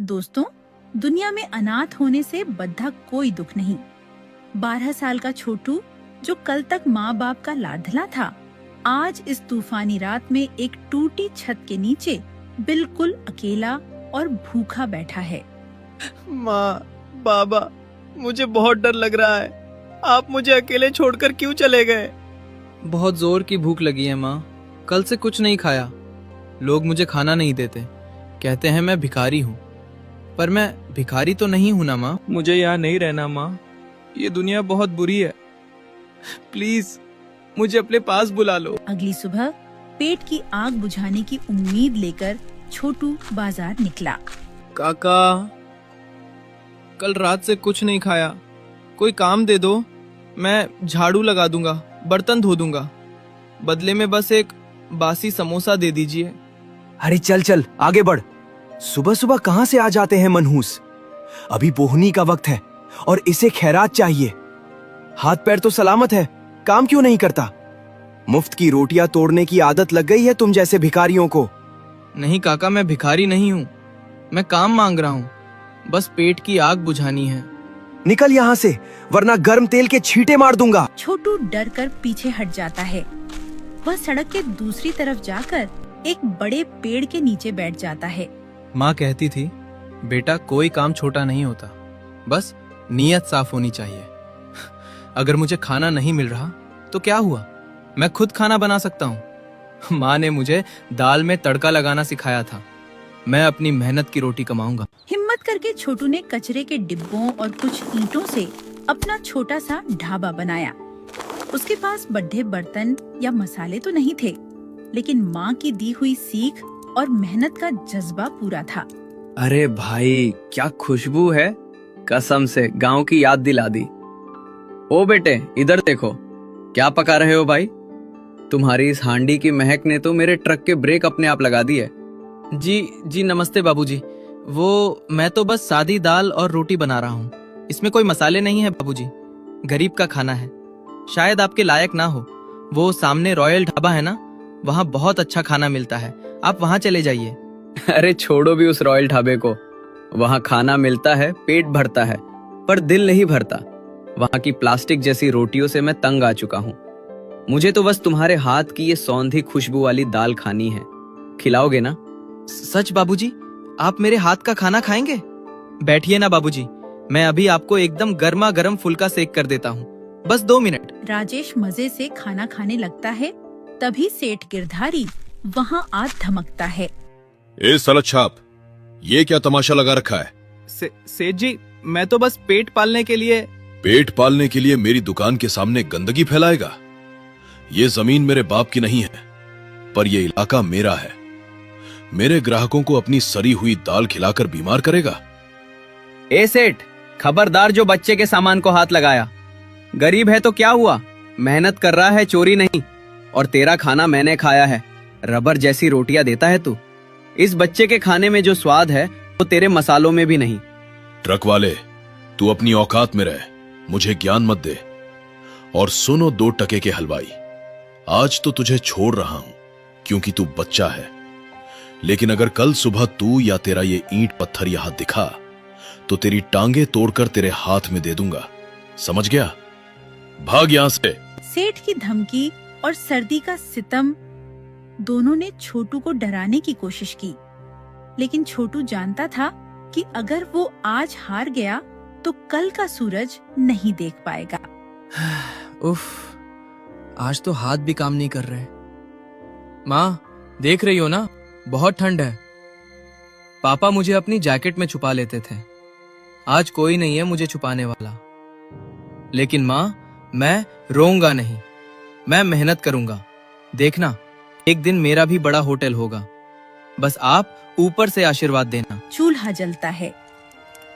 दोस्तों, दुनिया में अनाथ होने से बद्धा कोई दुख नहीं। 12 साल का छोटू, जो कल तक माँ बाप का लाडला था, आज इस तूफानी रात में एक टूटी छत के नीचे बिल्कुल अकेला और भूखा बैठा है। माँ, बाबा, मुझे बहुत डर लग रहा है। आप मुझे अकेले छोड़कर क्यों चले गए? बहुत जोर की भूख लगी है माँ। कल से कुछ नहीं खाया। लोग मुझे खाना नहीं देते, कहते हैं मैं भिखारी हूँ। पर मैं भिखारी तो नहीं हूँ ना माँ। मुझे यहाँ नहीं रहना माँ, ये दुनिया बहुत बुरी है। प्लीज मुझे अपने पास बुला लो। अगली सुबह पेट की आग बुझाने की उम्मीद लेकर छोटू बाजार निकला। काका, कल रात से कुछ नहीं खाया, कोई काम दे दो। मैं झाड़ू लगा दूंगा, बर्तन धो दूंगा, बदले में बस एक बासी समोसा दे दीजिए। अरे चल चल आगे बढ़। सुबह सुबह कहाँ से आ जाते हैं मनहूस। अभी बोहनी का वक्त है और इसे खैरात चाहिए। हाथ पैर तो सलामत है, काम क्यों नहीं करता? मुफ्त की रोटियां तोड़ने की आदत लग गई है तुम जैसे भिखारियों को। नहीं काका, मैं भिखारी नहीं हूँ। मैं काम मांग रहा हूँ, बस पेट की आग बुझानी है। निकल यहाँ से, वरना गर्म तेल के छींटे मार दूंगा। छोटू डर कर पीछे हट जाता है। वह सड़क के दूसरी तरफ जाकर एक बड़े पेड़ के नीचे बैठ जाता है। माँ कहती थी, बेटा कोई काम छोटा नहीं होता, बस नीयत साफ होनी चाहिए। अगर मुझे खाना नहीं मिल रहा तो क्या हुआ, मैं खुद खाना बना सकता हूँ। माँ ने मुझे दाल में तड़का लगाना सिखाया था। मैं अपनी मेहनत की रोटी कमाऊंगा। हिम्मत करके छोटू ने कचरे के डिब्बों और कुछ ईंटों से अपना छोटा सा ढाबा बनाया। उसके पास बड्ढे बर्तन या मसाले तो नहीं थे, लेकिन माँ की दी हुई सीख और मेहनत का जज्बा पूरा था। अरे भाई, क्या खुशबू है, कसम से गांव की याद दिला दी। ओ बेटे, इधर देखो, क्या पका रहे हो भाई? तुम्हारी इस हांडी की महक ने तो मेरे ट्रक के ब्रेक अपने आप लगा दिए। जी नमस्ते बाबूजी। वो मैं तो बस सादी दाल और रोटी बना रहा हूँ, इसमें कोई मसाले नहीं है बाबूजी। गरीब का खाना है, शायद आपके लायक ना हो। वो सामने रॉयल ढाबा है ना, वहाँ बहुत अच्छा खाना मिलता है, आप वहाँ चले जाइए। अरे छोड़ो भी उस रॉयल ढाबे को। वहाँ खाना मिलता है, पेट भरता है, पर दिल नहीं भरता। वहाँ की प्लास्टिक जैसी रोटियों से मैं तंग आ चुका हूँ। मुझे तो बस तुम्हारे हाथ की ये सौंधी खुशबू वाली दाल खानी है। खिलाओगे ना? सच बाबूजी, आप मेरे हाथ का खाना खाएंगे? बैठिए ना बाबूजी, मैं अभी आपको एकदम गर्मा गर्म फुल्का सेक कर देता हूँ, बस 2 मिनट। राजेश मजे से खाना खाने लगता है, तभी सेठ गिरधारी वहाँ आ धमकता है। ए साला छाप, ये क्या तमाशा लगा रखा है? सेठ जी, मैं तो बस पेट पालने के लिए। पेट पालने के लिए मेरी दुकान के सामने गंदगी फैलाएगा? ये जमीन मेरे बाप की नहीं है, पर ये इलाका मेरा है। मेरे ग्राहकों को अपनी सड़ी हुई दाल खिलाकर बीमार करेगा? ए सेठ, खबरदार जो बच्चे के सामान को हाथ लगाया। गरीब है तो क्या हुआ, मेहनत कर रहा है, चोरी नहीं। और तेरा खाना मैंने खाया है, रबर जैसी रोटियां देता है तू। इस बच्चे के खाने में जो स्वाद है वो तेरे मसालों में भी नहीं। ट्रक वाले, तू अपनी औकात में रह, मुझे ज्ञान मत दे। और सुनो 2 टके के हलवाई, आज तो तुझे छोड़ रहा हूं क्योंकि तू बच्चा है, लेकिन अगर कल सुबह तू या तेरा ये ईंट पत्थर यहां दिखा तो तेरी टांगे तोड़कर तेरे हाथ में दे दूंगा, समझ गया? भाग यहां से। सेठ की धमकी और सर्दी का सितम दोनों ने छोटू को डराने की कोशिश की, लेकिन छोटू जानता था कि अगर वो आज हार गया तो कल का सूरज नहीं देख पाएगा। उफ, आज तो हाथ भी काम नहीं कर रहे। माँ, देख रही हो ना, बहुत ठंड है। पापा मुझे अपनी जैकेट में छुपा लेते थे, आज कोई नहीं है मुझे छुपाने वाला। लेकिन माँ, मैं रोऊंगा नहीं, मैं मेहनत करूंगा। देखना, एक दिन मेरा भी बड़ा होटल होगा, बस आप ऊपर से आशीर्वाद देना। चूल्हा जलता है।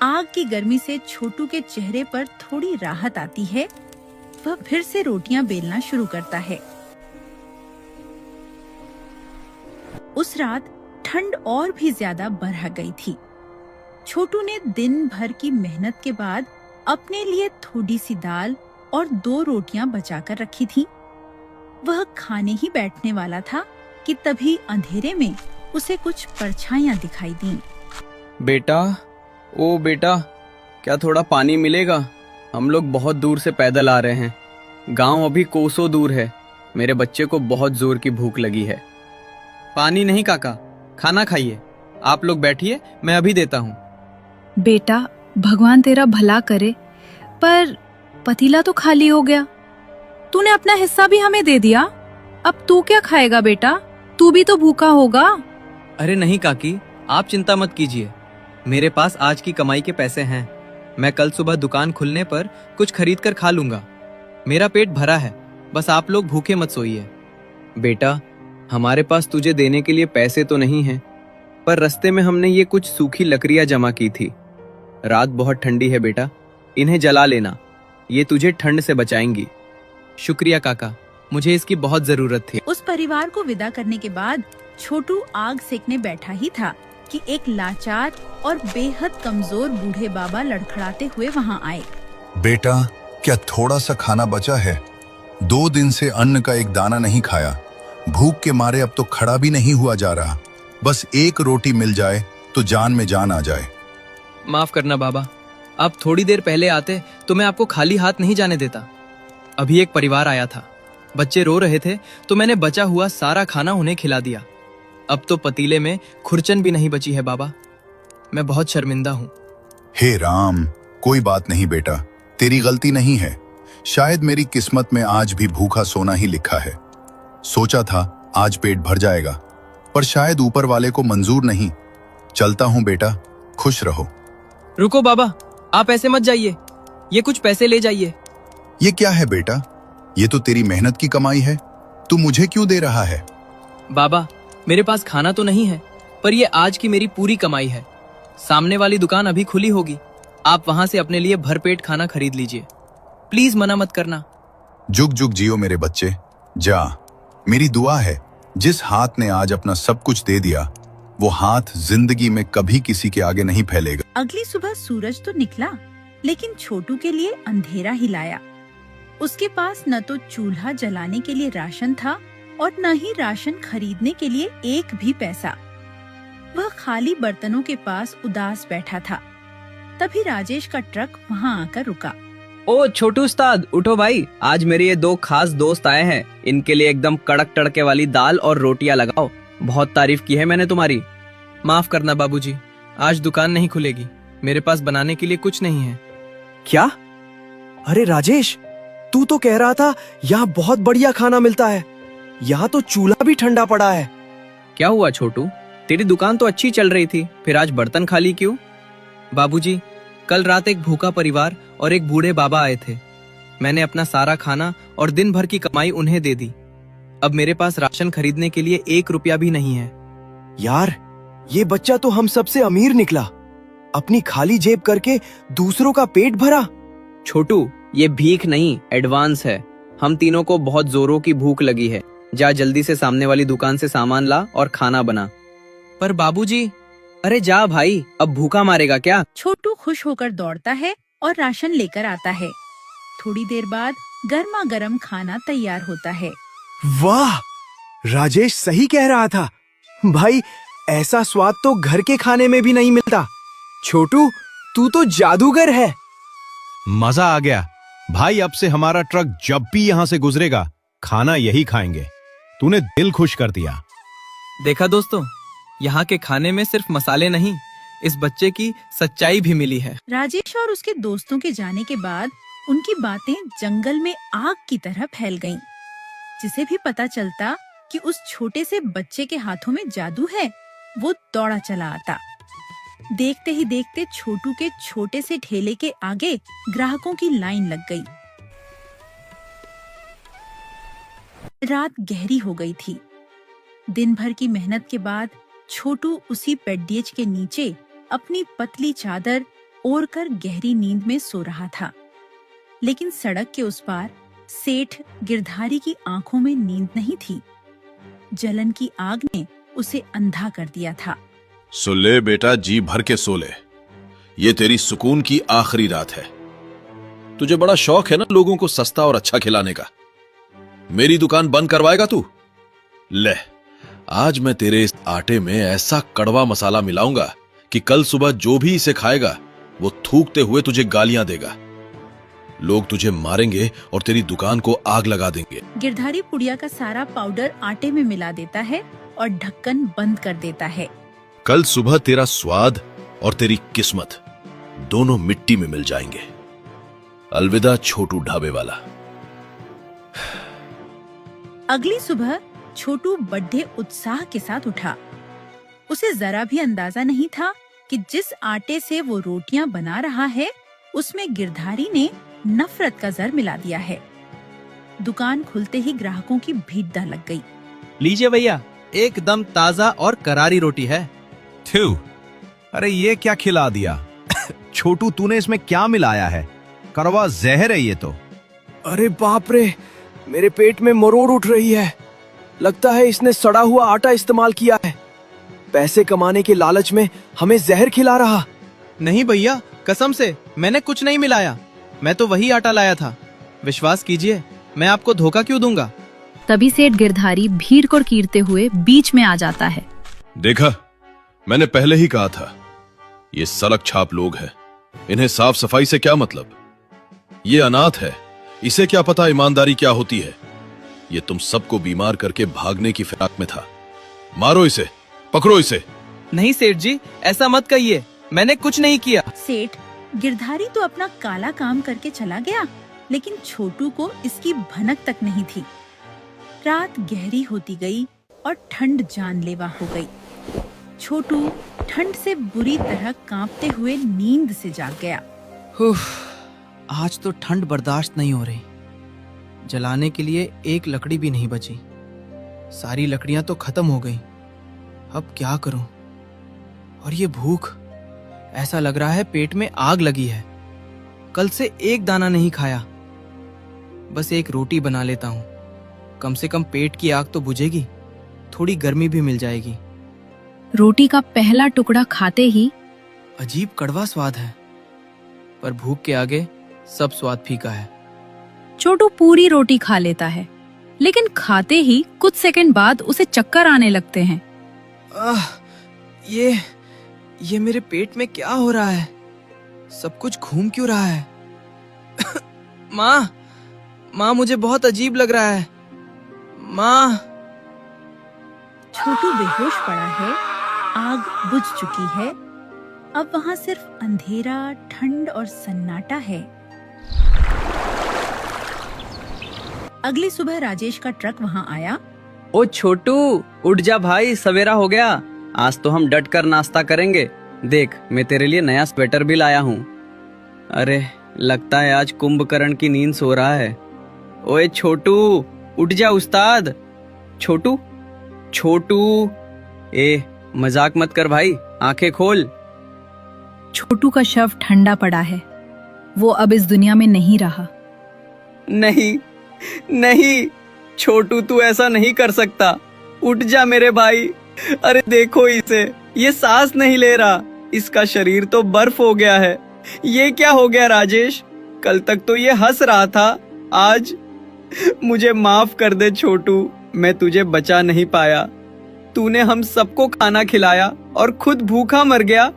आग की गर्मी से छोटू के चेहरे पर थोड़ी राहत आती है। वह फिर से रोटियां बेलना शुरू करता है। उस रात ठंड और भी ज्यादा बढ़ गई थी। छोटू ने दिन भर की मेहनत के बाद अपने लिए थोड़ी सी दाल और 2 रोटियां बचाकर रखी थी। वह खाने ही बैठने वाला था कि तभी अंधेरे में उसे कुछ परछाइयां दिखाई दीं। बेटा, ओ बेटा, क्या थोड़ा पानी मिलेगा? हम लोग बहुत दूर से पैदल आ रहे हैं। गांव अभी कोसों दूर है। मेरे बच्चे को बहुत जोर की भूख लगी है। पानी नहीं काका, खाना खाइए। आप लोग बैठिए, मैं अभी देता हूँ। बेटा, भगवान तेरा भला करे, पर पतीला तो खाली हो गया। तूने अपना हिस्सा भी हमें दे दिया। अब तू क्या खाएगा बेटा? तू भी तो भूखा होगा। अरे नहीं काकी, आप चिंता मत कीजिए। मेरे पास आज की कमाई के पैसे हैं। मैं कल सुबह दुकान खुलने पर कुछ खरीद कर खा लूंगा। मेरा पेट भरा है, बस आप लोग भूखे मत सोइए। बेटा, हमारे पास तुझे देने के लिए पैसे तो नहीं हैं, पर रास्ते में हमने ये कुछ सूखी लकड़ियां जमा की थी। रात बहुत ठंडी है बेटा, इन्हें जला लेना, ये तुझे ठंड से बचाएंगी। शुक्रिया काका, मुझे इसकी बहुत जरूरत थी। उस परिवार को विदा करने के बाद छोटू आग सेकने बैठा ही था कि एक लाचार और बेहद कमजोर बूढ़े बाबा लड़खड़ाते हुए वहां आए। बेटा, क्या थोड़ा सा खाना बचा है? 2 दिन से अन्न का एक दाना नहीं खाया। भूख के मारे अब तो खड़ा भी नहीं हुआ जा रहा। बस एक रोटी मिल जाए तो जान में जान आ जाए। माफ करना बाबा, आप थोड़ी देर पहले आते तो मैं आपको खाली हाथ नहीं जाने देता। अभी एक परिवार आया था, बच्चे रो रहे थे तो मैंने बचा हुआ सारा खाना उन्हें खिला दिया। अब तो पतीले में खुरचन भी नहीं बची है बाबा। मैं बहुत शर्मिंदा हूँ। हे राम, कोई बात नहीं बेटा, तेरी गलती नहीं है। शायद मेरी किस्मत में आज भी भूखा सोना ही लिखा है। सोचा था आज पेट भर जाएगा, पर शायद ऊपर वाले को मंजूर नहीं। चलता हूँ बेटा, खुश रहो। रुको बाबा, आप ऐसे मत जाइए। ये कुछ पैसे ले जाइए। ये क्या है बेटा? ये तो तेरी मेहनत की कमाई है। तू मुझे क्यों दे रहा है? बाबा, मेरे पास खाना तो नहीं है, पर ये आज की मेरी पूरी कमाई है। सामने वाली दुकान अभी खुली होगी, आप वहां से अपने लिए भरपेट खाना खरीद लीजिए। प्लीज मना मत करना। जुग जुग जियो मेरे बच्चे, जा। मेरी दुआ है जिस हाथ ने आज अपना सब कुछ दे दिया, वो हाथ जिंदगी में कभी किसी के आगे नहीं फैलेगा। अगली सुबह सूरज तो निकला, लेकिन छोटू के लिए अंधेरा ही लाया। उसके पास न तो चूल्हा जलाने के लिए राशन था और न ही राशन खरीदने के लिए एक भी पैसा। वह खाली बर्तनों के पास उदास बैठा था। तभी राजेश का ट्रक वहां आकर रुका। ओ छोटू उस्ताद, उठो भाई, आज मेरे ये 2 खास दोस्त आए हैं। इनके लिए एकदम कड़क तड़के वाली दाल और रोटियां लगाओ। बहुत तारीफ की है मैंने तुम्हारी। माफ करना बाबूजी, आज दुकान नहीं खुलेगी। मेरे पास बनाने के लिए कुछ नहीं है। क्या? अरे राजेश, तू तो कह रहा था यहाँ बहुत बढ़िया खाना मिलता है। यहाँ तो चूल्हा भी ठंडा पड़ा है। क्या हुआ छोटू, तेरी दुकान तो अच्छी चल रही थी, फिर आज बर्तन खाली क्यों? बाबूजी, कल रात एक भूखा परिवार और एक बूढ़े बाबा आए थे। मैंने अपना सारा खाना और दिन भर की कमाई उन्हें दे दी। अब मेरे पास राशन खरीदने के लिए 1 रुपया भी नहीं है। यार, ये बच्चा तो हम सबसे अमीर निकला। अपनी खाली जेब करके दूसरों का पेट भरा। छोटू, ये भीख नहीं, एडवांस है। हम तीनों को बहुत जोरों की भूख लगी है। जा जल्दी से सामने वाली दुकान से सामान ला और खाना बना। पर बाबूजी। अरे जा भाई, अब भूखा मारेगा क्या? छोटू खुश होकर दौड़ता है और राशन लेकर आता है। थोड़ी देर बाद गर्मा गर्म खाना तैयार होता है। वाह, राजेश सही कह रहा था। भाई, ऐसा स्वाद तो घर के खाने में भी नहीं मिलता। छोटू, तू तो जादूगर है। मजा आ गया भाई। अब से हमारा ट्रक जब भी यहाँ से गुजरेगा, खाना यही खाएंगे। तूने दिल खुश कर दिया। देखा दोस्तों, यहाँ के खाने में सिर्फ मसाले नहीं, इस बच्चे की सच्चाई भी मिली है। राजेश और उसके दोस्तों के जाने के बाद उनकी बातें जंगल में आग की तरह फैल गईं। जिसे भी पता चलता कि उस छोटे से बच्चे के हाथों में जादू है, वो दौड़ा चला आता। देखते ही देखते छोटू के छोटे से ठेले के आगे ग्राहकों की लाइन लग गई। रात गहरी हो गई थी। दिन भर की मेहनत के बाद छोटू उसी पेड्डियज के नीचे अपनी पतली चादर ओढ़कर गहरी नींद में सो रहा था। लेकिन सड़क के उस पार सेठ गिरधारी की आंखों में नींद नहीं थी। जलन की आग ने उसे अंधा कर दिया था। सो ले बेटा, जी भर के सो ले। ये तेरी सुकून की आखिरी रात है। तुझे बड़ा शौक है ना लोगों को सस्ता और अच्छा खिलाने का। मेरी दुकान बंद करवाएगा तू? ले, आज मैं तेरे इस आटे में ऐसा कड़वा मसाला मिलाऊंगा कि कल सुबह जो भी इसे खाएगा वो थूकते हुए तुझे गालियां देगा। लोग तुझे मारेंगे और तेरी दुकान को आग लगा देंगे। गिरधारी पुड़िया का सारा पाउडर आटे में मिला देता है और ढक्कन बंद कर देता है। कल सुबह तेरा स्वाद और तेरी किस्मत दोनों मिट्टी में मिल जाएंगे। अलविदा छोटू ढाबे वाला। अगली सुबह छोटू बड़े उत्साह के साथ उठा। उसे जरा भी अंदाजा नहीं था कि जिस आटे से वो रोटियां बना रहा है उसमें गिरधारी ने नफरत का जर मिला दिया है। दुकान खुलते ही ग्राहकों की भीड़ लग गई। लीजिए भैया, एकदम ताजा और करारी रोटी है। थू, अरे ये क्या खिला दिया? छोटू, तूने इसमें क्या मिलाया है? कड़वा जहर है ये तो। अरे बाप रे, मेरे पेट में मरोड़ उठ रही है। लगता है इसने सड़ा हुआ आटा इस्तेमाल किया है। पैसे कमाने के लालच में हमें जहर खिला रहा। नहीं भैया, कसम से मैंने कुछ नहीं मिलाया। मैं तो वही आटा लाया था। विश्वास कीजिए, मैं आपको धोखा क्यों दूंगा। तभी सेठ गिरधारी भीड़ को कीरते हुए बीच में आ जाता है। देखा, मैंने पहले ही कहा था, ये सड़क छाप लोग हैं। इन्हें साफ सफाई से क्या मतलब? ये अनाथ है, इसे क्या पता ईमानदारी क्या होती है। ये तुम सबको बीमार करके भागने की फिराक में था। मारो इसे, पकड़ो इसे। नहीं सेठ जी, ऐसा मत कहिए, मैंने कुछ नहीं किया। सेठ, गिरधारी तो अपना काला काम करके चला गया, लेकिन छोटू को इसकी भनक तक नहीं थी। रात गहरी होती गई और ठंड जानलेवा हो गई। छोटू ठंड से बुरी तरह कांपते हुए नींद से जाग गया। आज तो ठंड बर्दाश्त नहीं हो रही। जलाने के लिए एक लकड़ी भी नहीं बची। सारी लकड़ियां तो खत्म हो गई। अब क्या करूं? और ये भूख, ऐसा लग रहा है पेट में आग लगी है। कल से एक दाना नहीं खाया। बस एक रोटी बना लेता हूं, कम से कम पेट की आग तो बुझेगी, थोड़ी गर्मी भी मिल जाएगी। रोटी का पहला टुकड़ा खाते ही अजीब कड़वा स्वाद है, पर भूख के आगे सब स्वाद फीका है। छोटू पूरी रोटी खा लेता है, लेकिन खाते ही कुछ सेकंड बाद उसे चक्कर आने लगते हैं। ये मेरे पेट में क्या हो रहा है? सब कुछ घूम क्यों रहा है? माँ, मुझे बहुत अजीब लग रहा है। माँ। छोटू बेहोश पड़ा है, आग बुझ चुकी है। अब वहाँ सिर्फ अंधेरा, ठंड और सन्नाटा है। अगली सुबह राजेश का ट्रक वहाँ आया। ओ छोटू, उठ जा भाई, सवेरा हो गया। आज तो हम डट कर नाश्ता करेंगे। देख, मैं तेरे लिए नया स्वेटर भी लाया हूँ। अरे, लगता है आज कुंभकर्ण की नींद सो रहा है। ओए छोटू, उठ जा उस्ताद। छोटू, मजाक मत कर भाई, आंखें खोल। छोटू का शव ठंडा पड़ा है। वो अब इस दुनिया में नहीं रहा। नहीं छोटू, तू ऐसा नहीं कर सकता। उठ जा मेरे भाई। अरे देखो इसे, ये सांस नहीं ले रहा। इसका शरीर तो बर्फ हो गया है। ये क्या हो गया राजेश? कल तक तो ये हंस रहा था, आज? मुझे माफ कर दे छोटू, मैं तुझे बचा नहीं पाया। तूने हम सबको खाना खिलाया और खुद भूखा मर गया।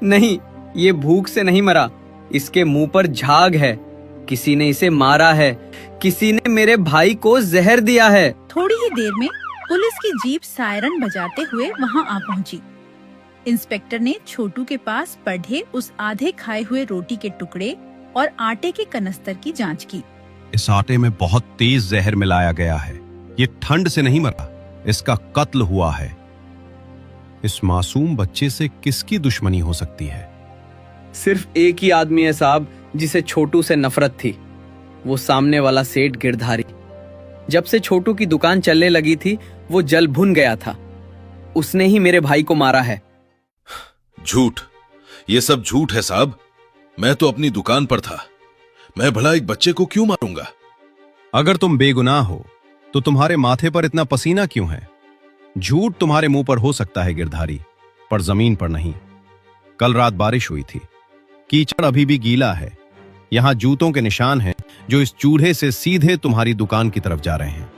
नहीं, ये भूख से नहीं मरा, इसके मुंह पर झाग है। किसी ने इसे मारा है, किसी ने मेरे भाई को जहर दिया है। थोड़ी ही देर में पुलिस की जीप सायरन बजाते हुए वहाँ आ पहुँची। इंस्पेक्टर ने छोटू के पास पड़े उस आधे खाए हुए रोटी के टुकड़े और आटे के कनस्तर की जांच की। इस आटे में बहुत तेज जहर मिलाया गया है। ये ठंड से नहीं मरा, इसका कत्ल हुआ है। इस मासूम बच्चे से किसकी दुश्मनी हो सकती है? सिर्फ एक ही आदमी है साहब, जिसे छोटू से नफरत थी। वो सामने वाला सेठ गिरधारी। जब से छोटू की दुकान चलने लगी थी, वो जल भुन गया था। उसने ही मेरे भाई को मारा है। झूठ, ये सब झूठ है साहब। मैं तो अपनी दुकान पर था। मैं भला एक बच्चे को क्यों मारूंगा? अगर तुम बेगुनाह हो तो तुम्हारे माथे पर इतना पसीना क्यों है? झूठ तुम्हारे मुंह पर हो सकता है गिरधारी, पर जमीन पर नहीं। कल रात बारिश हुई थी, कीचड़ अभी भी गीला है। यहां जूतों के निशान हैं जो इस चूल्हे से सीधे तुम्हारी दुकान की तरफ जा रहे हैं,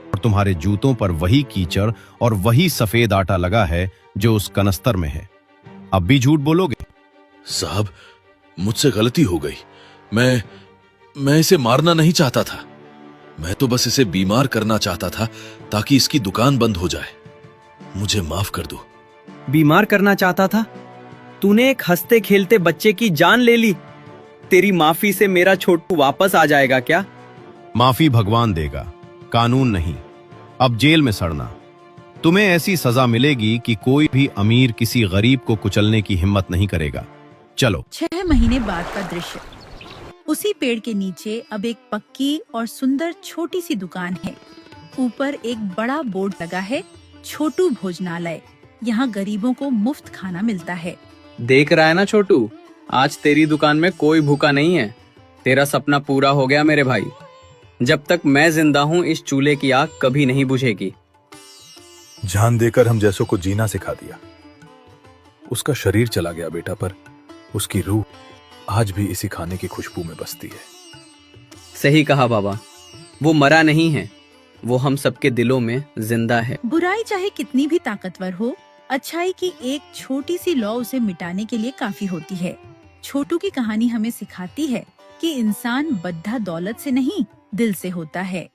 और तुम्हारे जूतों पर वही कीचड़ और वही सफेद आटा लगा है जो उस कनस्तर में है। अब भी झूठ बोलोगे? साहब, मुझसे गलती हो गई। मैं इसे मारना नहीं चाहता था। मैं तो बस इसे बीमार करना चाहता था ताकि इसकी दुकान बंद हो जाए। मुझे माफ कर दो। बीमार करना चाहता था? तूने एक हंसते खेलते बच्चे की जान ले ली। तेरी माफी से मेरा छोटू वापस आ जाएगा क्या? माफी भगवान देगा, कानून नहीं। अब जेल में सड़ना। तुम्हें ऐसी सजा मिलेगी कि कोई भी अमीर किसी गरीब को कुचलने की हिम्मत नहीं करेगा। चलो। 6 महीने बाद का दृश्य। उसी पेड़ के नीचे अब एक पक्की और सुंदर छोटी सी दुकान है। ऊपर एक बड़ा बोर्ड लगा है, छोटू भोजनालय। यहाँ गरीबों को मुफ्त खाना मिलता है। देख रहा है ना छोटू, आज तेरी दुकान में कोई भूखा नहीं है। तेरा सपना पूरा हो गया मेरे भाई। जब तक मैं जिंदा हूँ इस चूल्हे की आग कभी नहीं बुझेगी। जान देकर हम जैसों को जीना सिखा दिया। उसका शरीर चला गया बेटा, पर उसकी रूह आज भी इसी खाने की खुशबू में बसती है। सही कहा बाबा, वो मरा नहीं है, वो हम सबके दिलों में जिंदा है। बुराई चाहे कितनी भी ताकतवर हो, अच्छाई की एक छोटी सी लौ उसे मिटाने के लिए काफी होती है। छोटू की कहानी हमें सिखाती है कि इंसान बद्धा दौलत से नहीं, दिल से होता है।